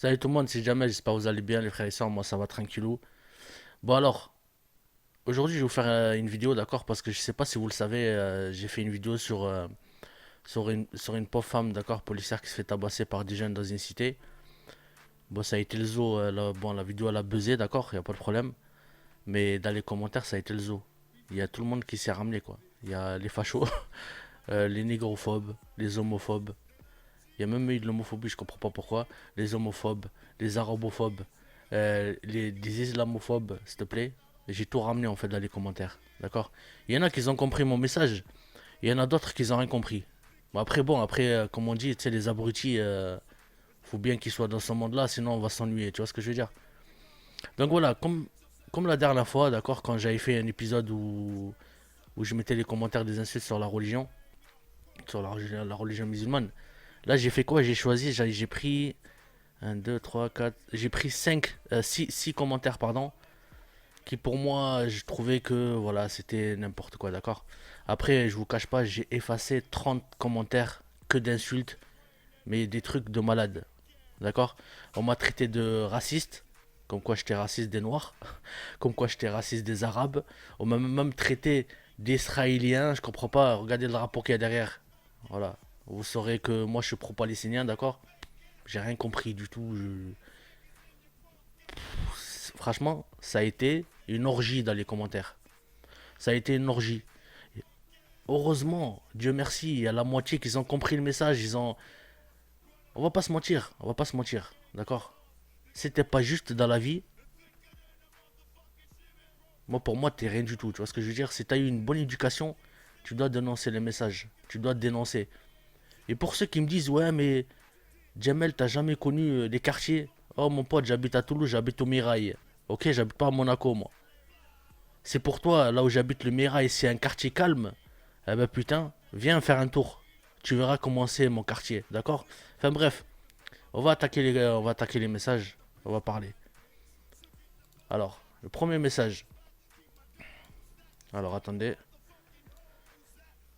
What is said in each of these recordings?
Salut tout le monde, c'est Jamel, j'espère que vous allez bien les frères et sœurs, moi ça va tranquillou. Bon alors, aujourd'hui je vais vous faire une vidéo d'accord parce que je sais pas si vous le savez, j'ai fait une vidéo sur une pauvre femme d'accord, policière qui se fait tabasser par des jeunes dans une cité. Bon ça a été le zoo, bon la vidéo elle a buzzé d'accord, y a pas de problème. Mais dans les commentaires ça a été le zoo. Il y a tout le monde qui s'est ramené quoi. Il y a les fachos, les négrophobes, les homophobes. Il y a même eu de l'homophobie, je comprends pas pourquoi. Les homophobes, les arabophobes, les islamophobes, s'il te plaît. J'ai tout ramené en fait dans les commentaires. D'accord. Il y en a qui ont compris mon message. Il y en a d'autres qui n'ont rien compris. Bon, après, comme on dit, tu sais, les abrutis, faut bien qu'ils soient dans ce monde-là, sinon on va s'ennuyer. Tu vois ce que je veux dire? Donc voilà, comme la dernière fois, d'accord, quand j'avais fait un épisode où je mettais les commentaires des insultes sur la religion, sur la religion musulmane. Là, j'ai fait quoi? J'ai choisi, j'ai pris un 2 3 4 j'ai pris 5 6 commentaires, pardon, qui pour moi, je trouvais que voilà, c'était n'importe quoi, d'accord. Après, je vous cache pas, j'ai effacé 30 commentaires que d'insultes, mais des trucs de malade, d'accord. On m'a traité de raciste, comme quoi j'étais raciste des Noirs, comme quoi j'étais raciste des Arabes. On m'a même traité d'Israélien, je comprends pas, regardez le rapport qu'il y a derrière. Voilà, vous saurez que moi je suis pro-palestinien, d'accord. J'ai rien compris du tout. Franchement, ça a été une orgie dans les commentaires. Ça a été une orgie. Heureusement, Dieu merci, il y a la moitié qui ont compris le message. Ils ont. On va pas se mentir, on va pas se mentir, d'accord. C'était pas juste dans la vie. Moi, pour moi, t'es rien du tout. Tu vois ce que je veux dire? Si t'as eu une bonne éducation, tu dois dénoncer les messages. Tu dois dénoncer. Et pour ceux qui me disent, ouais, mais Jamel, t'as jamais connu les quartiers? Oh, mon pote, j'habite à Toulouse, j'habite au Mirail. Ok, j'habite pas à Monaco, moi. C'est pour toi, là où j'habite le Mirail, c'est un quartier calme. Eh ben putain, viens faire un tour. Tu verras comment c'est mon quartier, d'accord? Enfin bref, on va attaquer les messages. On va parler. Alors, le premier message. Alors attendez.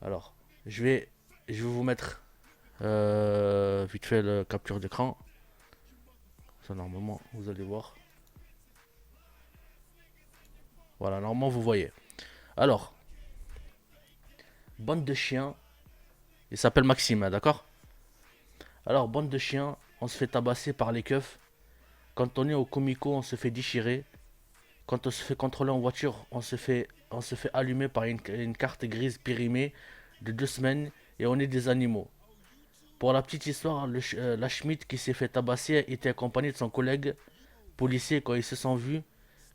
Alors, je vais vous mettre vite fait la capture d'écran. Ça normalement, vous allez voir. Voilà, normalement vous voyez. Alors, bande de chiens. Il s'appelle Maxime, hein, d'accord? Alors, bande de chiens, on se fait tabasser par les keufs. Quand on est au comico, on se fait déchirer. Quand on se fait contrôler en voiture, on se fait allumer par une carte grise périmée de 2 semaines et on est des animaux. Pour la petite histoire, la Schmidt qui s'est fait tabasser était accompagnée de son collègue policier quand ils se sont vus.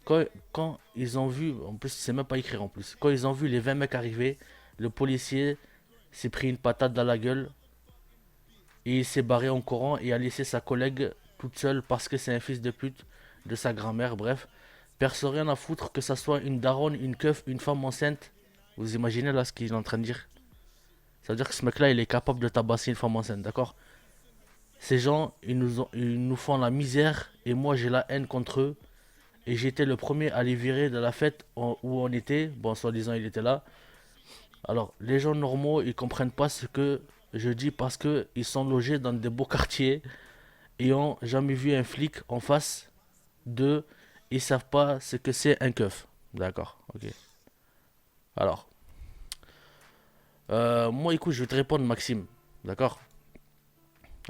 Quand ils ont vu, en plus c'est même pas écrit en plus, quand ils ont vu les 20 mecs arriver, le policier s'est pris une patate dans la gueule et il s'est barré en courant et a laissé sa collègue toute seule parce que c'est un fils de pute de sa grand-mère, bref. Perso rien à foutre que ça soit une daronne, une keuf, une femme enceinte. Vous imaginez là ce qu'il est en train de dire? Ça veut dire que ce mec là il est capable de tabasser une femme enceinte, d'accord? Ces gens ils nous font la misère et moi j'ai la haine contre eux. Et j'étais le premier à les virer de la fête où on était. Bon, soi-disant il était là. Alors les gens normaux ils comprennent pas ce que je dis parce que ils sont logés dans des beaux quartiers et ont jamais vu un flic en face d'eux. Ils savent pas ce que c'est un keuf. D'accord, ok. Alors, moi écoute, je vais te répondre Maxime. D'accord.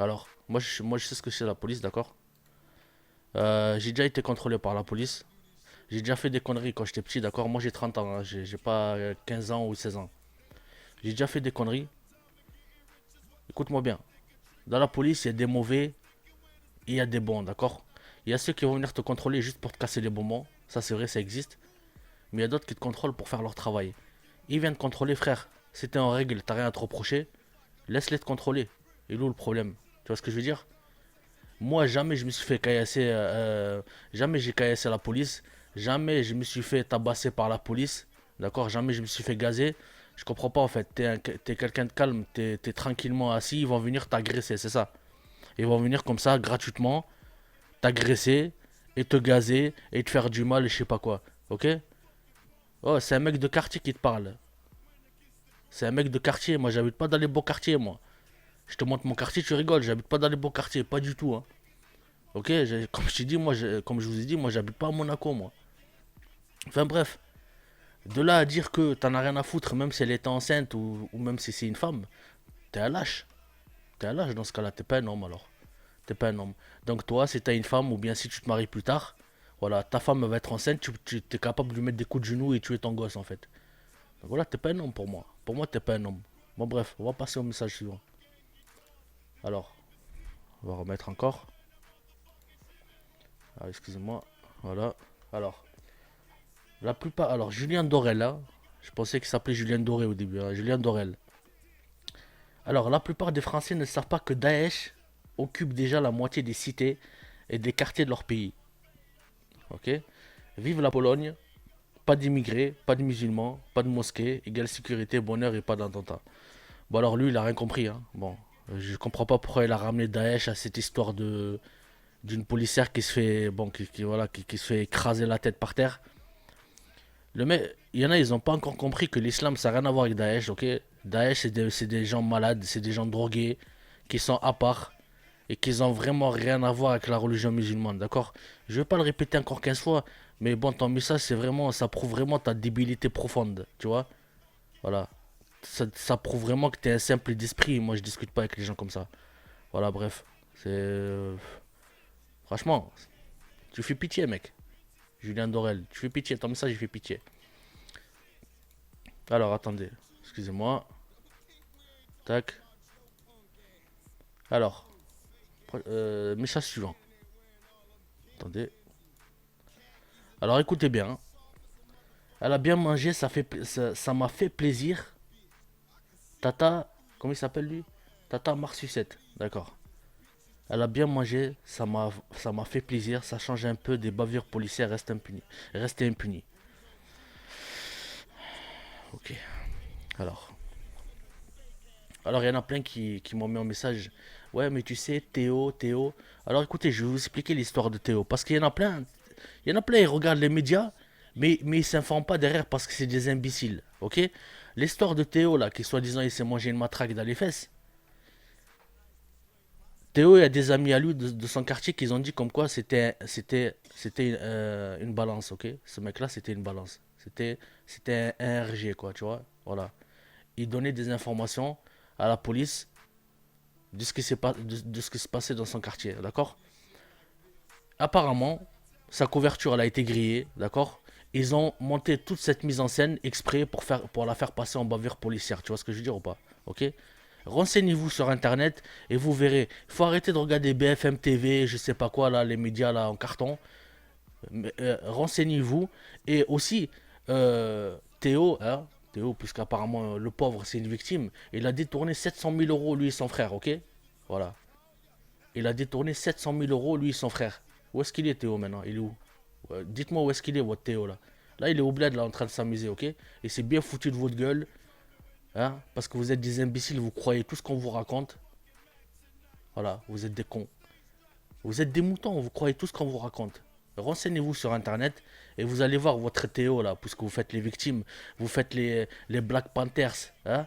Alors, moi je sais ce que c'est la police, d'accord. J'ai déjà été contrôlé par la police. J'ai déjà fait des conneries quand j'étais petit, d'accord. Moi j'ai 30 ans, hein. J'ai pas 15 ans ou 16 ans. J'ai déjà fait des conneries. Écoute-moi bien. Dans la police, il y a des mauvais et il y a des bons, d'accord. Il y a ceux qui vont venir te contrôler juste pour te casser les bonbons. Ça c'est vrai, ça existe. Mais il y a d'autres qui te contrôlent pour faire leur travail. Ils viennent te contrôler, frère. Si t'es en règle, t'as rien à te reprocher, laisse-les te contrôler. Et où le problème? Tu vois ce que je veux dire? Moi, jamais je me suis fait caillasser, jamais j'ai caillassé la police, jamais je me suis fait tabasser par la police, d'accord? Jamais je me suis fait gazer. Je comprends pas en fait. T'es quelqu'un de calme, t'es tranquillement assis, ils vont venir t'agresser, c'est ça. Ils vont venir comme ça, gratuitement, t'agresser et te gazer et te faire du mal et je sais pas quoi, ok? Oh, c'est un mec de quartier qui te parle. C'est un mec de quartier, moi j'habite pas dans les beaux quartiers, moi. Je te montre mon quartier, tu rigoles, j'habite pas dans les beaux quartiers, pas du tout, hein. Ok, comme je t'ai dit, comme je vous ai dit, moi j'habite pas à Monaco, moi. Enfin bref, de là à dire que t'en as rien à foutre, même si elle était enceinte ou même si c'est une femme, t'es un lâche. T'es un lâche dans ce cas-là, t'es pas un homme alors. T'es pas un homme. Donc toi, si t'as une femme ou bien si tu te maries plus tard, voilà, ta femme va être enceinte, tu es capable de lui mettre des coups de genoux et tuer ton gosse en fait. Donc voilà, t'es pas un homme pour moi. Pour moi, t'es pas un homme. Bon bref, on va passer au message suivant. Alors, on va remettre encore. Ah, excusez-moi. Voilà. Alors, la plupart. Alors, Julien Dorel, là. Je pensais qu'il s'appelait Julien Doré au début, hein. Julien Dorel. Alors, la plupart des Français ne savent pas que Daesh occupe déjà la moitié des cités et des quartiers de leur pays. Ok. Vive la Pologne. Pas d'immigrés, pas de musulmans, pas de mosquées, égale sécurité, bonheur et pas d'attentat. Bon, alors lui, il a rien compris, hein. Bon, je comprends pas pourquoi il a ramené Daesh à cette histoire de d'une policière qui se fait bon qui se fait écraser la tête par terre. Le mec, il y en a, ils ont pas encore compris que l'islam ça n'a rien à voir avec Daesh, ok? Daesh c'est des gens malades, c'est des gens drogués qui sont à part et qui ont vraiment rien à voir avec la religion musulmane, d'accord? Je vais pas le répéter encore 15 fois, mais bon, ton message c'est vraiment ça prouve vraiment ta débilité profonde, tu vois? Voilà. Ça prouve vraiment que tu es un simple d'esprit. Moi, je discute pas avec les gens comme ça. Voilà, bref. C'est. Franchement, tu fais pitié, mec. Julien Dorel, tu fais pitié. Ton message, il fait pitié. Alors, attendez. Excusez-moi. Tac. Alors, message suivant. Attendez. Alors, écoutez bien, hein. Elle a bien mangé, ça m'a fait plaisir. Tata, comment il s'appelle lui? Tata Marsucette. D'accord. Elle a bien mangé, ça m'a fait plaisir, ça change un peu des bavures policières restez impunis. Ok. Alors, alors il y en a plein qui m'ont mis un message. Ouais, mais tu sais, Théo. Alors écoutez, je vais vous expliquer l'histoire de Théo. Parce qu'il y en a plein. Il y en a plein, ils regardent les médias, mais ils s'informent pas derrière parce que c'est des imbéciles. Ok. L'histoire de Théo, là, qui soi-disant il s'est mangé une matraque dans les fesses. Théo, il y a des amis à lui de son quartier qui ont dit comme quoi c'était une balance, ok? Ce mec-là, c'était une balance. C'était un RG, quoi, tu vois? Voilà. Il donnait des informations à la police de ce qui se passait dans son quartier, d'accord? Apparemment, sa couverture elle a été grillée, d'accord? Ils ont monté toute cette mise en scène exprès pour la faire passer en bavure policière, tu vois ce que je veux dire ou pas? Ok? Renseignez-vous sur internet et vous verrez. Il faut arrêter de regarder BFM TV, je sais pas quoi là, les médias là en carton. Renseignez-vous et aussi Théo, hein, Théo, puisqu'apparemment le pauvre c'est une victime, il a détourné 700 000 euros lui et son frère, ok? Voilà. Il a détourné 700 000 euros lui et son frère. Où est-ce qu'il est Théo maintenant? Il est où? Dites-moi où est-ce qu'il est votre Théo là. Là il est au bled là en train de s'amuser, ok? Et c'est bien foutu de votre gueule. Hein, parce que vous êtes des imbéciles, vous croyez tout ce qu'on vous raconte. Voilà, vous êtes des cons. Vous êtes des moutons, vous croyez tout ce qu'on vous raconte. Renseignez-vous sur internet et vous allez voir votre Théo là, puisque vous faites les victimes, vous faites les Black Panthers, hein.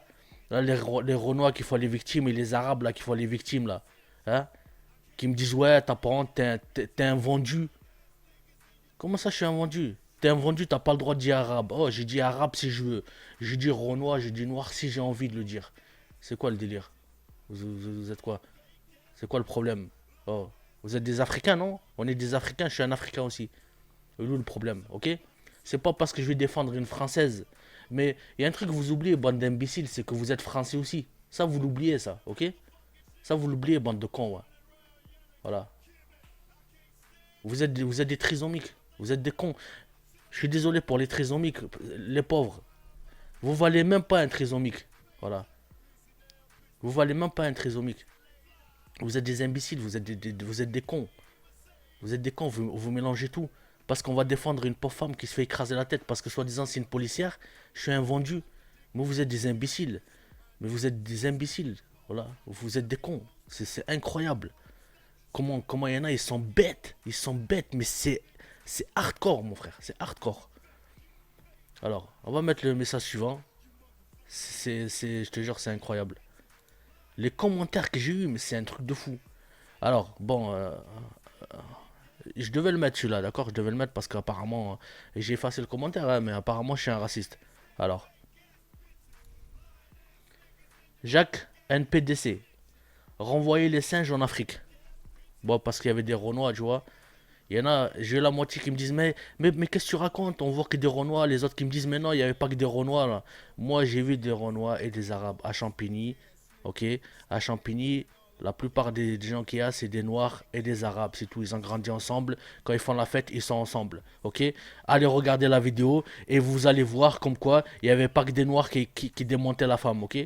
Là, les Renois qui font les victimes et les Arabes là qui font les victimes là, hein, qui me disent ouais, t'as pas honte, t'es un vendu. Comment ça, je suis un vendu? T'es un vendu, t'as pas le droit de dire arabe. Oh, j'ai dit arabe si je veux. J'ai dit Renoir, j'ai dit noir si j'ai envie de le dire. C'est quoi le délire? Vous êtes quoi? C'est quoi le problème? Oh, vous êtes des Africains, non? On est des Africains, je suis un Africain aussi. Et où le problème, ok? C'est pas parce que je vais défendre une Française. Mais il y a un truc que vous oubliez, bande d'imbéciles, c'est que vous êtes Français aussi. Ça, vous l'oubliez, ça, ok? Ça, vous l'oubliez, bande de cons, ouais. Voilà. Vous êtes des trisomiques. Vous êtes des cons. Je suis désolé pour les trisomiques, les pauvres. Vous valez même pas un trisomique. Voilà. Vous valez même pas un trisomique. Vous êtes des imbéciles, vous êtes des cons. Vous êtes des cons, vous mélangez tout. Parce qu'on va défendre une pauvre femme qui se fait écraser la tête parce que soi-disant c'est une policière, je suis un vendu. Mais vous êtes des imbéciles. Mais vous êtes des imbéciles. Voilà. Vous êtes des cons. C'est incroyable. Comment il y en a, ils sont bêtes. Ils sont bêtes, mais c'est hardcore, mon frère. C'est hardcore. Alors, on va mettre le message suivant. Je te jure, c'est incroyable. Les commentaires que j'ai eu, mais c'est un truc de fou. Alors, bon, Je devais le mettre celui-là, d'accord? Je devais le mettre parce qu'apparemment, j'ai effacé le commentaire, hein, mais apparemment je suis un raciste. Alors, Jacques NPDC, renvoyer les singes en Afrique. Bon, parce qu'il y avait des Renois, tu vois. Il y en a, j'ai la moitié qui me disent, mais qu'est-ce que tu racontes? On voit que des Renois. Les autres qui me disent, mais non, il n'y avait pas que des Renois là. Moi, j'ai vu des Renois et des Arabes à Champigny. Ok? À Champigny, la plupart des gens qu'il y a, c'est des Noirs et des Arabes. C'est tout. Ils ont grandi ensemble. Quand ils font la fête, ils sont ensemble. Ok? Allez regarder la vidéo et vous allez voir comme quoi il n'y avait pas que des Noirs qui démontaient la femme. Ok?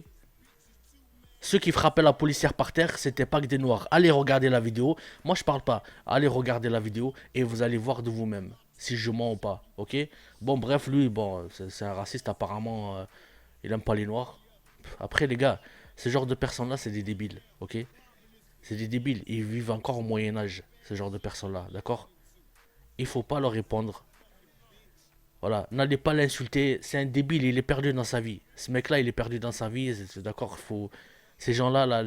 Ceux qui frappaient la policière par terre, c'était pas que des noirs. Allez regarder la vidéo. Moi, je parle pas. Allez regarder la vidéo et vous allez voir de vous-même si je mens ou pas. Ok? Bon, bref, lui, bon, c'est un raciste apparemment. Il aime pas les noirs. Après, les gars, ce genre de personnes-là, c'est des débiles. Ok? C'est des débiles. Ils vivent encore au Moyen-Âge, ce genre de personnes-là. D'accord? Il faut pas leur répondre. Voilà, n'allez pas l'insulter, c'est un débile, il est perdu dans sa vie. Ce mec-là, il est perdu dans sa vie, d'accord, faut... Ces gens-là, là,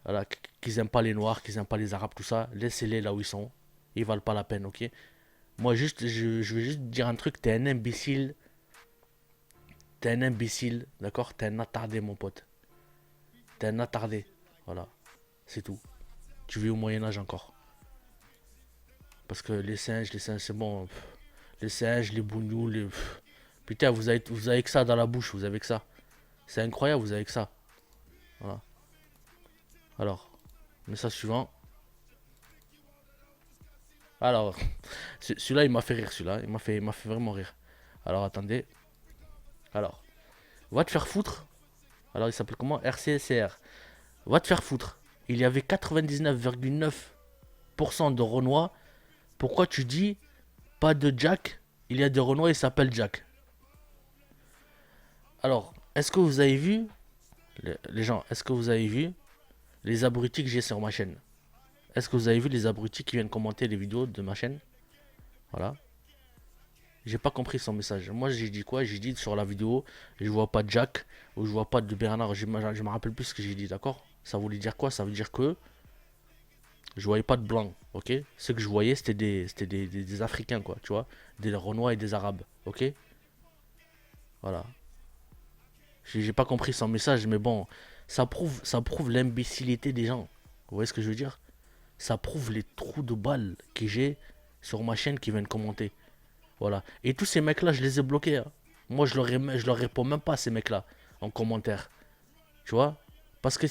voilà, qu'ils aiment pas les Noirs, qu'ils aiment pas les Arabes, tout ça, laissez-les là où ils sont. Ils valent pas la peine, ok? Moi, juste, je vais juste dire un truc, t'es un imbécile, d'accord? T'es un attardé, mon pote. T'es un attardé, voilà, c'est tout. Tu vis au Moyen-Âge encore. Parce que les singes, c'est bon. Les singes, les bougnous, les... Putain, vous avez que ça dans la bouche, vous avez que ça. C'est incroyable, vous avez que ça. Voilà. Alors, message suivant. Alors, celui-là, il m'a fait rire, celui-là. Il m'a fait vraiment rire. Alors, attendez. Alors, va te faire foutre. Alors, il s'appelle comment? RCCR. Va te faire foutre. Il y avait 99,9% de Renois. Pourquoi tu dis pas de Jack? Il y a des Renois, il s'appelle Jack. Alors, est-ce que vous avez vu, les gens, est-ce que vous avez vu les abrutis que j'ai sur ma chaîne? Est-ce que vous avez vu les abrutis qui viennent commenter les vidéos de ma chaîne? Voilà. J'ai pas compris son message. Moi, j'ai dit quoi? J'ai dit sur la vidéo, je vois pas de Jack ou je vois pas de Bernard. Je me rappelle plus ce que j'ai dit, d'accord? Ça voulait dire quoi? Ça veut dire que je voyais pas de blanc, ok? Ce que je voyais, des Africains, quoi, tu vois? Des Renois et des Arabes, ok? Voilà. J'ai pas compris son message, mais bon, ça prouve l'imbécilité des gens. Vous voyez ce que je veux dire? Ça prouve les trous de balles que j'ai sur ma chaîne qui viennent commenter. Voilà. Et tous ces mecs-là, je les ai bloqués, hein. Moi, je leur réponds même pas à ces mecs-là en commentaire. Tu vois? Parce que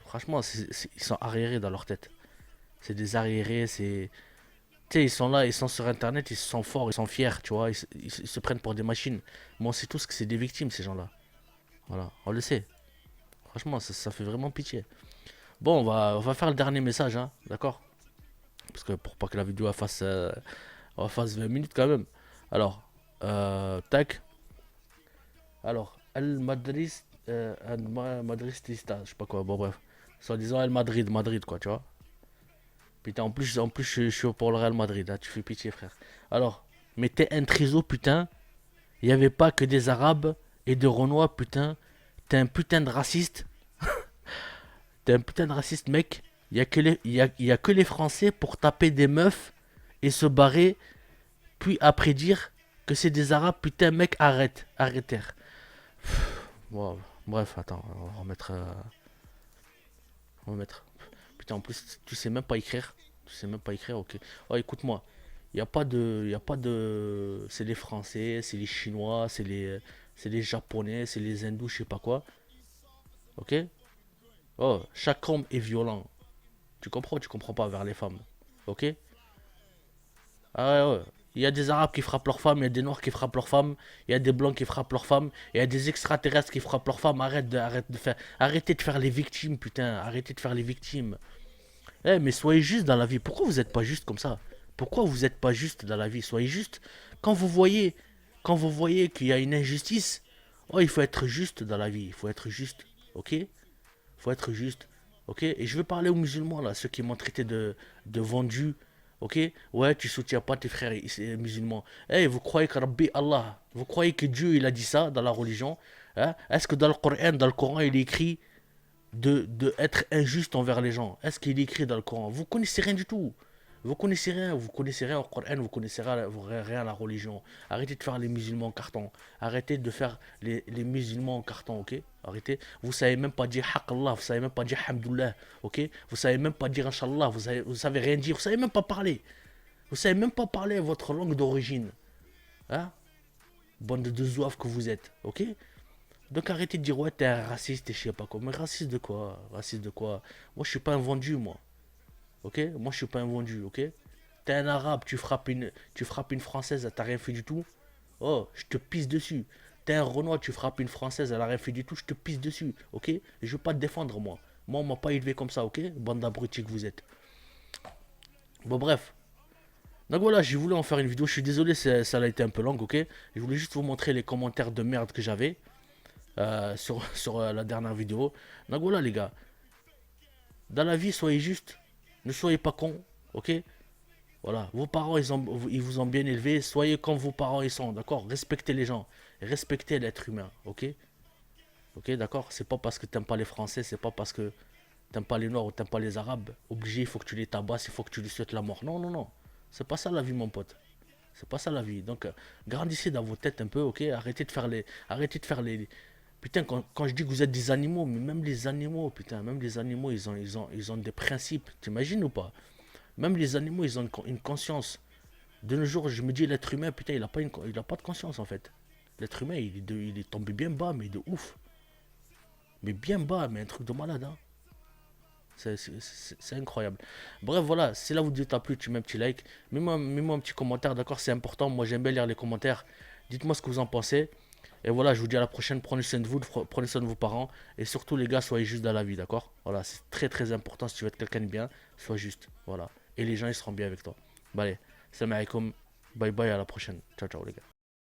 franchement, ils sont arriérés dans leur tête. C'est des arriérés, c'est. Tu sais, ils sont là, ils sont sur internet, ils sont forts, ils sont fiers, tu vois. Ils se prennent pour des machines. Mais on sait tous que c'est des victimes, ces gens-là. Voilà, on le sait. Franchement, ça fait vraiment pitié. Bon, on va faire le dernier message, hein, d'accord? Parce que pour pas que la vidéo elle fasse 20 minutes quand même. Alors, tac. Alors, El Madrid, Madridista, je sais pas quoi, bon bref. Soit disant El Madrid, Madrid quoi, tu vois. Putain, en plus je suis pour le Real Madrid, hein, tu fais pitié frère. Alors, mais t'es un triso, putain. Il y avait pas que des Arabes et des Renois, putain. T'es un putain de raciste. T'es un putain de raciste, mec. Il y a que les Français pour taper des meufs et se barrer, puis après dire que c'est des Arabes, putain, mec, arrête, arrêtez. Wow. Bref, attends, on va remettre. On va mettre. Putain, en plus, tu sais même pas écrire. Tu sais même pas écrire, ok. Oh, écoute-moi. Il y a pas de. Il y a pas de. C'est les Français, c'est les Chinois, c'est les Japonais, c'est les Hindous, je sais pas quoi. Ok? Oh, chaque homme est violent. Tu comprends ou tu comprends pas vers les femmes? Ok? Ah ouais, ouais. Il y a des Arabes qui frappent leurs femmes, il y a des Noirs qui frappent leurs femmes, il y a des Blancs qui frappent leurs femmes, il y a des extraterrestres qui frappent leurs femmes. Arrêtez de faire les victimes, putain. Arrêtez de faire les victimes. Eh, mais soyez juste dans la vie. Pourquoi vous n'êtes pas juste comme ça? Pourquoi vous n'êtes pas juste dans la vie? Soyez juste. Quand vous voyez, quand vous voyez qu'il y a une injustice, oh, il faut être juste dans la vie. Il faut être juste, ok? Il faut être juste, ok? Et je veux parler aux musulmans là, ceux qui m'ont traité de vendu, ok? Ouais, tu soutiens pas tes frères musulmans. Eh, vous croyez que Rabbi Allah, vous croyez que Dieu il a dit ça dans la religion? Hein? Est-ce que dans le Coran il est écrit de être injuste envers les gens. Est-ce qu'il est écrit dans le Coran? Vous connaissez rien du tout. Vous connaissez rien au Coran, vous connaissez rien à la religion. Arrêtez de faire les musulmans en carton. Arrêtez de faire les musulmans en carton, ok? Arrêtez. Vous savez même pas dire Haqallah, vous savez même pas dire Hamdullah, ok? Vous savez même pas dire Inch'Allah, vous savez rien dire, vous savez même pas parler. Vous savez même pas parler votre langue d'origine. Hein? Bande de zouaves que vous êtes, ok? Donc arrêtez de dire ouais t'es un raciste et je sais pas quoi. Mais raciste de quoi? Raciste de quoi? Moi je suis pas un vendu moi. Ok? Moi je suis pas un vendu, ok? T'es un arabe, tu frappes une française, t'as rien fait du tout. Oh, je te pisse dessus. T'es un Renoir, tu frappes une française, elle a rien fait du tout, je te pisse dessus, ok? Je veux pas te défendre moi. Moi on m'a pas élevé comme ça, ok? Bande d'abrutis que vous êtes. Bon bref. Donc voilà, j'ai voulu en faire une vidéo. Je suis désolé, ça a été un peu long, ok? Je voulais juste vous montrer les commentaires de merde que j'avais sur la dernière vidéo. Donc voilà les gars, dans la vie soyez juste, ne soyez pas cons, ok? Voilà, vos parents ils vous ont bien élevé, soyez comme vos parents ils sont, d'accord? Respectez les gens, respectez l'être humain, ok? Ok, d'accord? C'est pas parce que t'aimes pas les Français, c'est pas parce que t'aimes pas les Noirs ou t'aimes pas les Arabes, obligé, il faut que tu les tabasses, il faut que tu lui souhaites la mort. Non, non, non, c'est pas ça la vie mon pote. C'est pas ça la vie. Donc, grandissez dans vos têtes un peu, ok? Arrêtez de faire les. Putain, quand je dis que vous êtes des animaux, mais même les animaux, putain, même les animaux, ils ont des principes. T'imagines ou pas? Même les animaux, ils ont une conscience. De nos jours, je me dis, l'être humain, putain, il a pas de conscience en fait. L'être humain, il est tombé bien bas, mais de ouf. Mais bien bas, mais un truc de malade, hein. C'est incroyable. Bref, voilà, si la vidéo t'a plu, tu mets un petit like. Mets-moi un petit commentaire, d'accord? C'est important. Moi, j'aime bien lire les commentaires. Dites-moi ce que vous en pensez. Et voilà, je vous dis à la prochaine. Prenez soin de vous, prenez soin de vos parents. Et surtout, les gars, soyez juste dans la vie, d'accord? Voilà, c'est très très important. Si tu veux être quelqu'un de bien, sois juste. Voilà. Et les gens, ils seront bien avec toi. Bah, allez, salam alaikum. Bye bye, à la prochaine. Ciao, ciao, les gars.